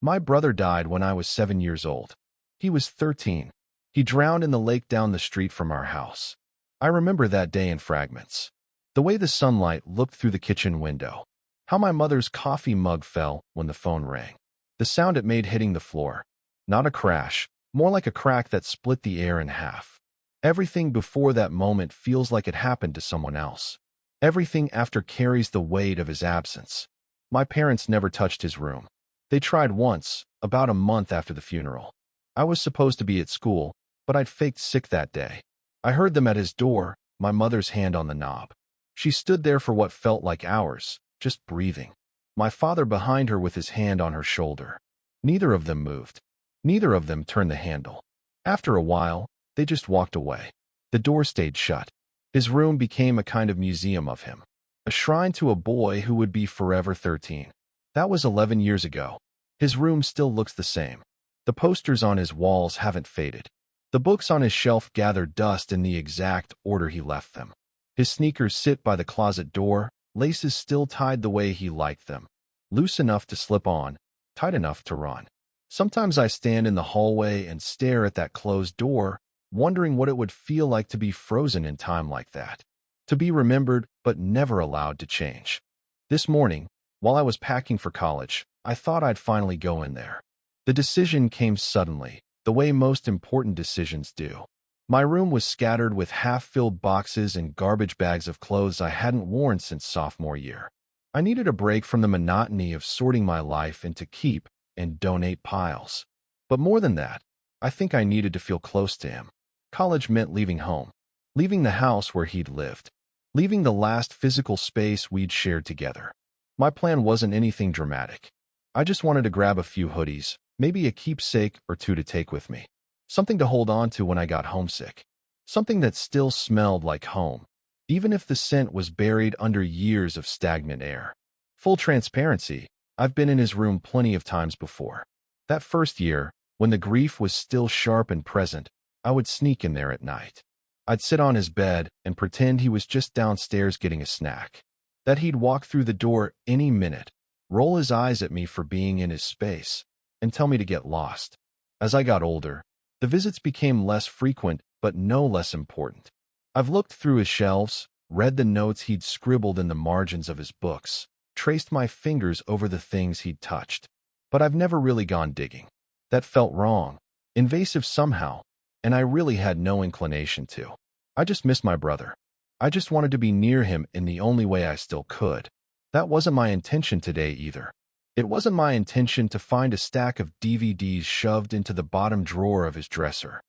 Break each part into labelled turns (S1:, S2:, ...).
S1: My brother died when I was 7 years old. He was 13. He drowned in the lake down the street from our house. I remember that day in fragments. The way the sunlight looked through the kitchen window. How my mother's coffee mug fell when the phone rang. The sound it made hitting the floor. Not a crash, more like a crack that split the air in half. Everything before that moment feels like it happened to someone else. Everything after carries the weight of his absence. My parents never touched his room. They tried once, about a month after the funeral. I was supposed to be at school, but I'd faked sick that day. I heard them at his door, my mother's hand on the knob. She stood there for what felt like hours, just breathing. My father behind her with his hand on her shoulder. Neither of them moved. Neither of them turned the handle. After a while, they just walked away. The door stayed shut. His room became a kind of museum of him. A shrine to a boy who would be forever 13. That was 11 years ago. His room still looks the same. The posters on his walls haven't faded. The books on his shelf gather dust in the exact order he left them. His sneakers sit by the closet door, laces still tied the way he liked them. Loose enough to slip on, tight enough to run. Sometimes I stand in the hallway and stare at that closed door, wondering what it would feel like to be frozen in time like that. To be remembered, but never allowed to change. This morning, while I was packing for college, I thought I'd finally go in there. The decision came suddenly, the way most important decisions do. My room was scattered with half-filled boxes and garbage bags of clothes I hadn't worn since sophomore year. I needed a break from the monotony of sorting my life into keep and donate piles. But more than that, I think I needed to feel close to him. College meant leaving home, leaving the house where he'd lived, leaving the last physical space we'd shared together. My plan wasn't anything dramatic. I just wanted to grab a few hoodies, maybe a keepsake or two to take with me. Something to hold on to when I got homesick. Something that still smelled like home, even if the scent was buried under years of stagnant air. Full transparency, I've been in his room plenty of times before. That first year, when the grief was still sharp and present, I would sneak in there at night. I'd sit on his bed and pretend he was just downstairs getting a snack. That he'd walk through the door any minute, roll his eyes at me for being in his space, and tell me to get lost. As I got older, the visits became less frequent, but no less important. I've looked through his shelves, read the notes he'd scribbled in the margins of his books, traced my fingers over the things he'd touched. But I've never really gone digging. That felt wrong, invasive somehow, and I really had no inclination to. I just missed my brother. I just wanted to be near him in the only way I still could. That wasn't my intention today either. It wasn't my intention to find a stack of DVDs shoved into the bottom drawer of his dresser.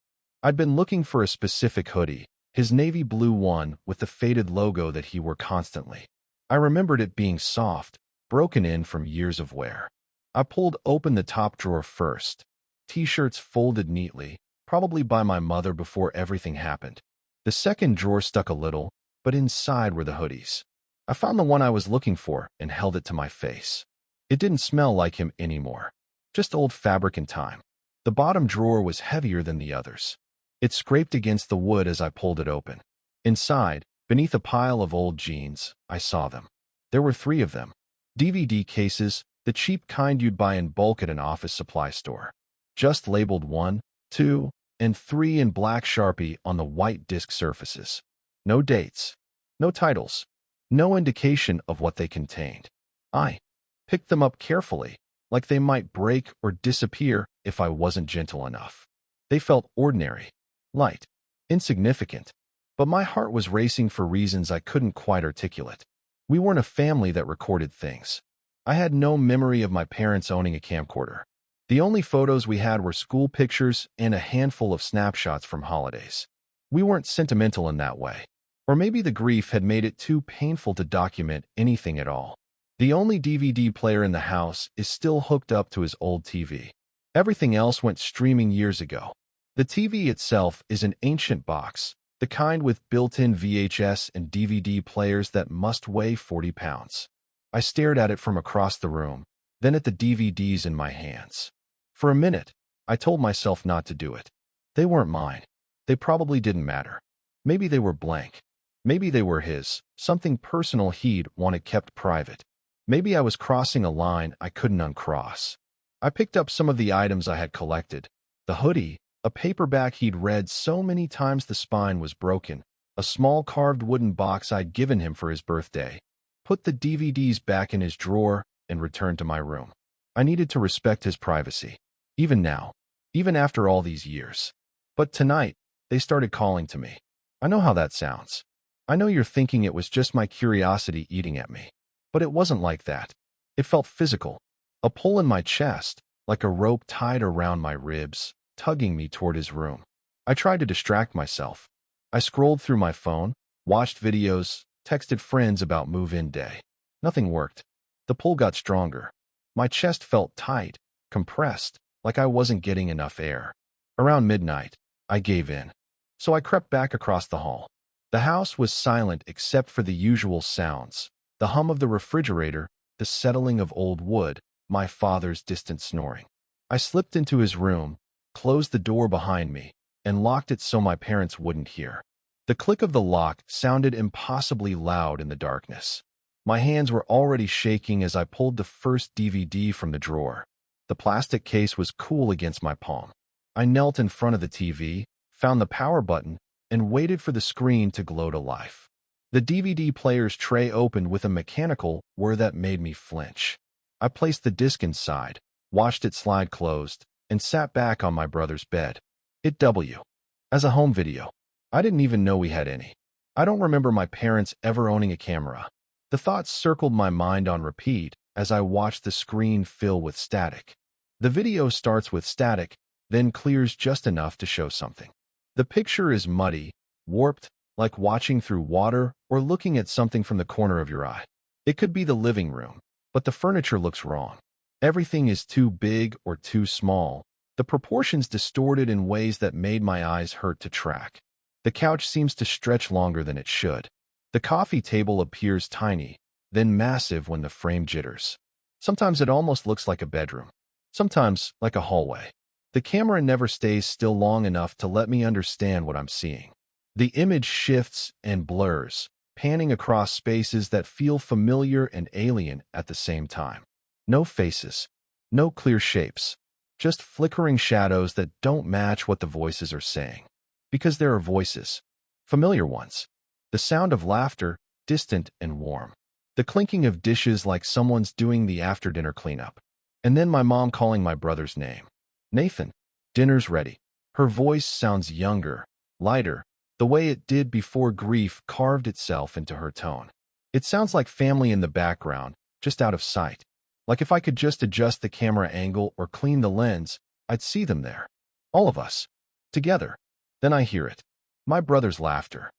S1: I'd been looking for a specific hoodie, his navy blue one with the faded logo that he wore constantly. I remembered it being soft, broken in from years of wear. I pulled open the top drawer first. T-shirts folded neatly, probably by my mother before everything happened. The second drawer stuck a little, but inside were the hoodies. I found the one I was looking for and held it to my face. It didn't smell like him anymore. Just old fabric and time. The bottom drawer was heavier than the others. It scraped against the wood as I pulled it open. Inside, beneath a pile of old jeans, I saw them. There were 3 of them. DVD cases, the cheap kind you'd buy in bulk at an office supply store. Just labeled 1, 2, and 3 in black Sharpie on the white disc surfaces. No dates. No titles. No indication of what they contained. I picked them up carefully, like they might break or disappear if I wasn't gentle enough. They felt ordinary, light, insignificant, but my heart was racing for reasons I couldn't quite articulate. We weren't a family that recorded things. I had no memory of my parents owning a camcorder. The only photos we had were school pictures and a handful of snapshots from holidays. We weren't sentimental in that way. Or maybe the grief had made it too painful to document anything at all. The only DVD player in the house is still hooked up to his old TV. Everything else went streaming years ago. The TV itself is an ancient box, the kind with built-in VHS and DVD players that must weigh 40 pounds. I stared at it from across the room, then at the DVDs in my hands. For a minute, I told myself not to do it. They weren't mine. They probably didn't matter. Maybe they were blank. Maybe they were his, something personal he'd wanted kept private. Maybe I was crossing a line I couldn't uncross. I picked up some of the items I had collected. The hoodie, a paperback he'd read so many times the spine was broken, a small carved wooden box I'd given him for his birthday, put the DVDs back in his drawer, and returned to my room. I needed to respect his privacy. Even now. Even after all these years. But tonight, they started calling to me. I know how that sounds. I know you're thinking it was just my curiosity eating at me. But it wasn't like that. It felt physical. A pull in my chest, like a rope tied around my ribs, tugging me toward his room. I tried to distract myself. I scrolled through my phone, watched videos, texted friends about move-in day. Nothing worked. The pull got stronger. My chest felt tight, compressed, like I wasn't getting enough air. Around midnight, I gave in. So I crept back across the hall. The house was silent except for the usual sounds, the hum of the refrigerator, the settling of old wood, my father's distant snoring. I slipped into his room, closed the door behind me, and locked it so my parents wouldn't hear. The click of the lock sounded impossibly loud in the darkness. My hands were already shaking as I pulled the first DVD from the drawer. The plastic case was cool against my palm. I knelt in front of the TV, found the power button, and waited for the screen to glow to life. The DVD player's tray opened with a mechanical whir that made me flinch. I placed the disc inside, watched it slide closed, and sat back on my brother's bed. It W. As a home video. I didn't even know we had any. I don't remember my parents ever owning a camera. The thoughts circled my mind on repeat as I watched the screen fill with static. The video starts with static, then clears just enough to show something. The picture is muddy, warped, like watching through water or looking at something from the corner of your eye. It could be the living room, but the furniture looks wrong. Everything is too big or too small, the proportions distorted in ways that made my eyes hurt to track. The couch seems to stretch longer than it should. The coffee table appears tiny, then massive when the frame jitters. Sometimes it almost looks like a bedroom. Sometimes like a hallway. The camera never stays still long enough to let me understand what I'm seeing. The image shifts and blurs, panning across spaces that feel familiar and alien at the same time. No faces, no clear shapes, just flickering shadows that don't match what the voices are saying. Because there are voices, familiar ones. The sound of laughter, distant and warm. The clinking of dishes like someone's doing the after-dinner cleanup. And then my mom calling my brother's name. Nathan, dinner's ready. Her voice sounds younger, lighter, the way it did before grief carved itself into her tone. It sounds like family in the background, just out of sight. Like if I could just adjust the camera angle or clean the lens, I'd see them there. All of us. Together. Then I hear it. My brother's laughter.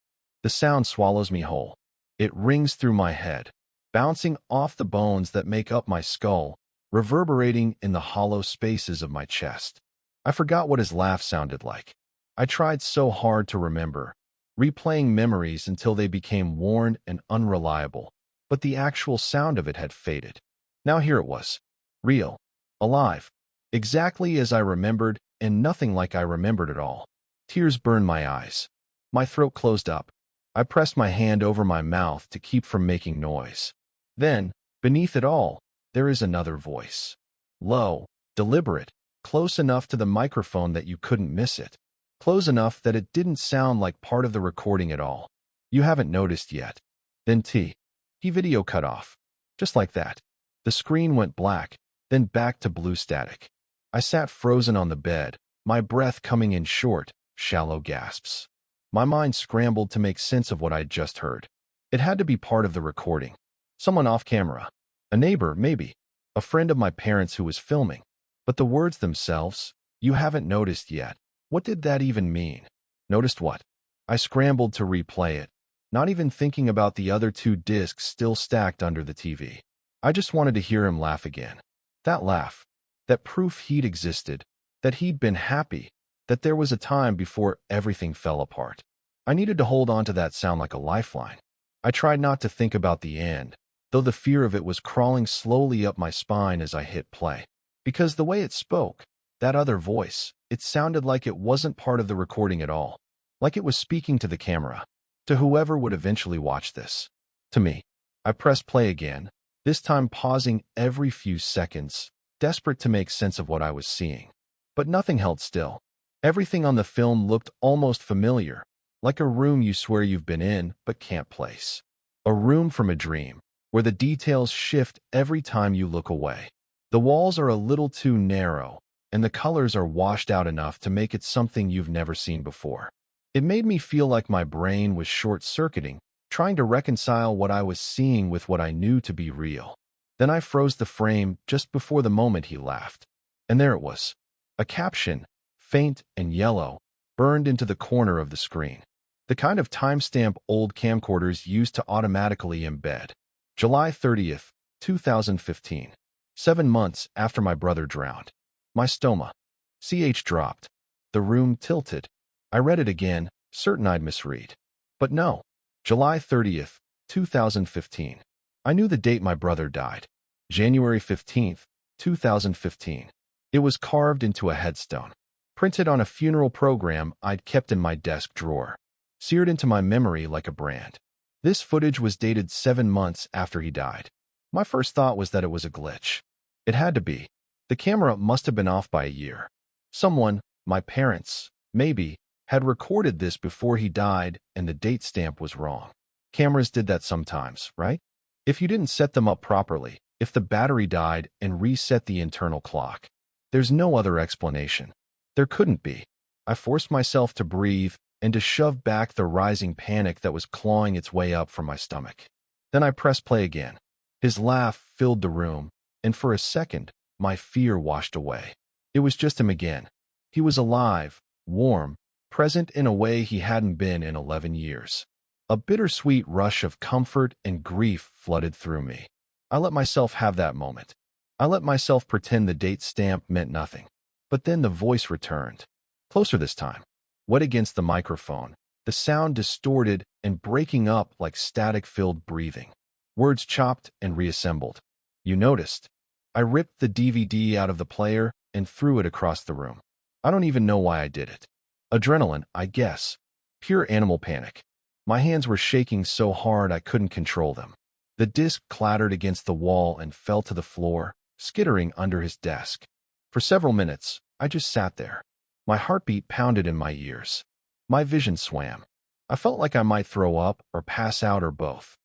S1: The sound swallows me whole. It rings through my head, bouncing off the bones that make up my skull, reverberating in the hollow spaces of my chest. I forgot what his laugh sounded like. I tried so hard to remember, replaying memories until they became worn and unreliable, but the actual sound of it had faded. Now here it was. Real. Alive. Exactly as I remembered, and nothing like I remembered at all. Tears burned my eyes. My throat closed up. I pressed my hand over my mouth to keep from making noise. Then, beneath it all, there is another voice. Low, deliberate, close enough to the microphone that you couldn't miss it. Close enough that it didn't sound like part of the recording at all. You haven't noticed yet. Then he video cut off. Just like that. The screen went black, then back to blue static. I sat frozen on the bed, my breath coming in short, shallow gasps. My mind scrambled to make sense of what I'd just heard. It had to be part of the recording. Someone off camera. A neighbor, maybe. A friend of my parents who was filming. But the words themselves, you haven't noticed yet. What did that even mean? Noticed what? I scrambled to replay it, not even thinking about the other 2 discs still stacked under the TV. I just wanted to hear him laugh again. That laugh. That proof he'd existed. That he'd been happy. That there was a time before everything fell apart. I needed to hold on to that sound like a lifeline. I tried not to think about the end, though the fear of it was crawling slowly up my spine as I hit play. Because the way it spoke, that other voice, it sounded like it wasn't part of the recording at all. Like it was speaking to the camera. To whoever would eventually watch this. To me. I pressed play again, this time pausing every few seconds, desperate to make sense of what I was seeing. But nothing held still. Everything on the film looked almost familiar, like a room you swear you've been in but can't place. A room from a dream, where the details shift every time you look away. The walls are a little too narrow, and the colors are washed out enough to make it something you've never seen before. It made me feel like my brain was short-circuiting, trying to reconcile what I was seeing with what I knew to be real. Then I froze the frame just before the moment he laughed. And there it was. A caption, faint and yellow, burned into the corner of the screen. The kind of timestamp old camcorders used to automatically embed. July 30th, 2015. 7 months after my brother drowned. My stoma. CH dropped. The room tilted. I read it again, certain I'd misread. But no. July 30th, 2015. I knew the date my brother died. January 15th, 2015. It was carved into a headstone. Printed on a funeral program I'd kept in my desk drawer. Seared into my memory like a brand. This footage was dated 7 months after he died. My first thought was that it was a glitch. It had to be. The camera must have been off by a year. Someone, my parents, maybe, had recorded this before he died and the date stamp was wrong. Cameras did that sometimes, right? If you didn't set them up properly, if the battery died and reset the internal clock. There's no other explanation. There couldn't be. I forced myself to breathe and to shove back the rising panic that was clawing its way up from my stomach. Then I pressed play again. His laugh filled the room, and for a second, my fear washed away. It was just him again. He was alive, warm, present in a way he hadn't been in 11 years. A bittersweet rush of comfort and grief flooded through me. I let myself have that moment. I let myself pretend the date stamp meant nothing. But then the voice returned. Closer this time. Wet against the microphone, the sound distorted and breaking up like static-filled breathing. Words chopped and reassembled. You noticed. I ripped the DVD out of the player and threw it across the room. I don't even know why I did it. Adrenaline, I guess. Pure animal panic. My hands were shaking so hard I couldn't control them. The disc clattered against the wall and fell to the floor, skittering under his desk. For several minutes, I just sat there. My heartbeat pounded in my ears. My vision swam. I felt like I might throw up or pass out or both.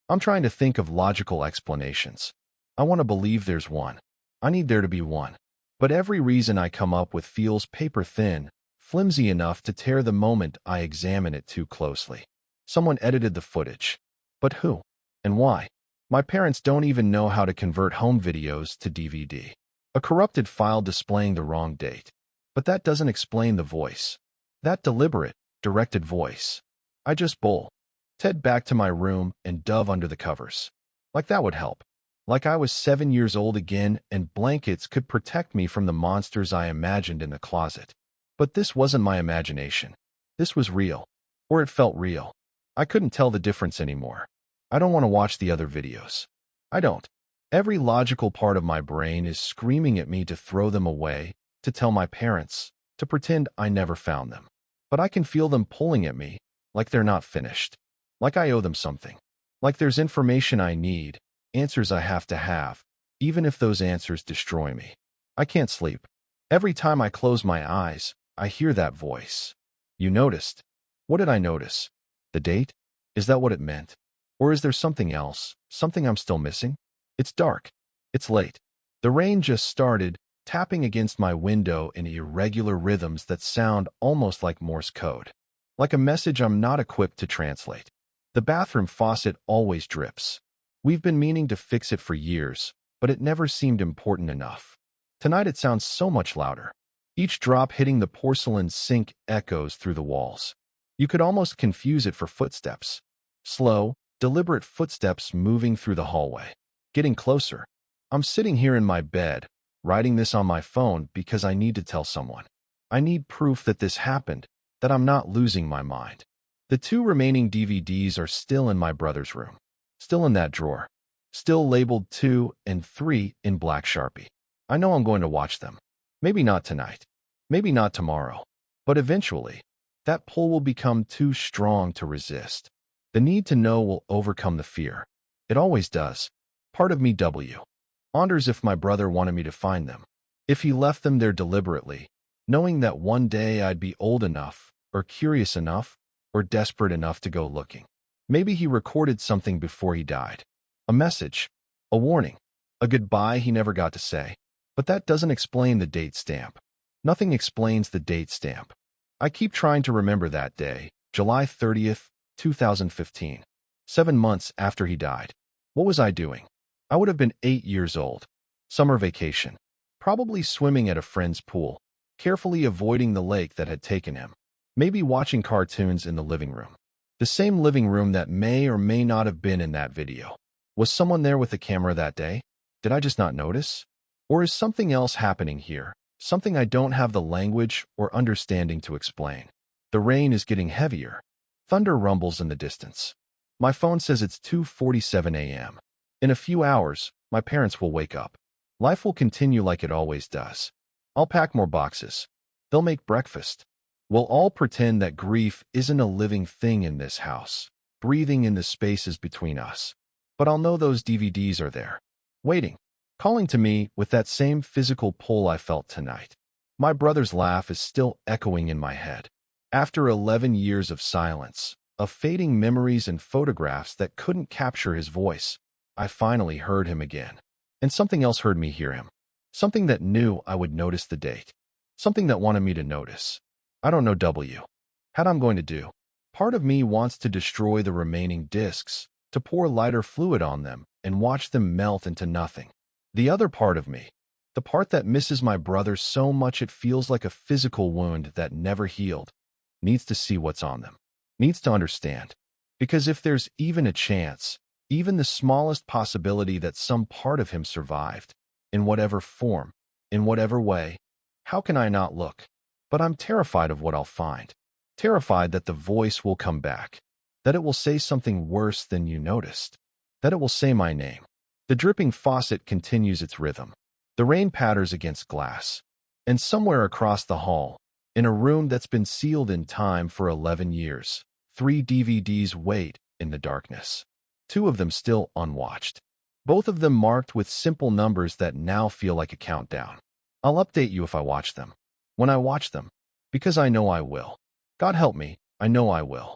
S1: I'm trying to think of logical explanations. I want to believe there's one. I need there to be one. But every reason I come up with feels paper-thin, flimsy enough to tear the moment I examine it too closely. Someone edited the footage. But who? And why? My parents don't even know how to convert home videos to DVD. A corrupted file displaying the wrong date. But that doesn't explain the voice. That deliberate, directed voice. I just Ted back to my room and dove under the covers. Like that would help. Like I was 7 years old again and blankets could protect me from the monsters I imagined in the closet. But this wasn't my imagination. This was real. Or it felt real. I couldn't tell the difference anymore. I don't want to watch the other videos. I don't. Every logical part of my brain is screaming at me to throw them away, to tell my parents, to pretend I never found them. But I can feel them pulling at me, like they're not finished. Like I owe them something. Like there's information I need, answers I have to have, even if those answers destroy me. I can't sleep. Every time I close my eyes, I hear that voice. You noticed. What did I notice? The date? Is that what it meant? Or is there something else, something I'm still missing? It's dark. It's late. The rain just started, tapping against my window in irregular rhythms that sound almost like Morse code. Like a message I'm not equipped to translate. The bathroom faucet always drips. We've been meaning to fix it for years, but it never seemed important enough. Tonight it sounds so much louder. Each drop hitting the porcelain sink echoes through the walls. You could almost confuse it for footsteps. Slow, deliberate footsteps moving through the hallway. Getting closer. I'm sitting here in my bed, writing this on my phone because I need to tell someone. I need proof that this happened, that I'm not losing my mind. The 2 remaining DVDs are still in my brother's room. Still in that drawer. Still labeled 2 and 3 in black Sharpie. I know I'm going to watch them. Maybe not tonight. Maybe not tomorrow. But eventually, that pull will become too strong to resist. The need to know will overcome the fear. It always does. Part of me Wonders if my brother wanted me to find them. If he left them there deliberately, knowing that one day I'd be old enough, or curious enough, or desperate enough to go looking. Maybe he recorded something before he died. A message, a warning, a goodbye he never got to say. But that doesn't explain the date stamp. Nothing explains the date stamp. I keep trying to remember that day, July 30th, 2015. 7 months after he died. What was I doing? I would have been 8 years old. Summer vacation. Probably swimming at a friend's pool, carefully avoiding the lake that had taken him. Maybe watching cartoons in the living room. The same living room that may or may not have been in that video. Was someone there with a camera that day? Did I just not notice? Or is something else happening here? Something I don't have the language or understanding to explain. The rain is getting heavier. Thunder rumbles in the distance. My phone says it's 2:47 a.m. In a few hours, my parents will wake up. Life will continue like it always does. I'll pack more boxes. They'll make breakfast. We'll all pretend that grief isn't a living thing in this house, breathing in the spaces between us. But I'll know those DVDs are there, waiting, calling to me with that same physical pull I felt tonight. My brother's laugh is still echoing in my head. After 11 years of silence, of fading memories and photographs that couldn't capture his voice, I finally heard him again. And something else heard me hear him. Something that knew I would notice the date. Something that wanted me to notice. I don't know how I'm going to do. Part of me wants to destroy the remaining discs, to pour lighter fluid on them and watch them melt into nothing. The other part of me, the part that misses my brother so much it feels like a physical wound that never healed, needs to see what's on them, needs to understand. Because if there's even a chance, even the smallest possibility that some part of him survived, in whatever form, in whatever way, how can I not look? But I'm terrified of what I'll find. Terrified that the voice will come back, that it will say something worse than you noticed, that it will say my name. The dripping faucet continues its rhythm. The rain patters against glass. And somewhere across the hall, in a room that's been sealed in time for 11 years, 3 DVDs wait in the darkness. 2 of them still unwatched. Both of them marked with simple numbers that now feel like a countdown. I'll update you if I watch them. When I watch them. Because I know I will. God help me, I know I will.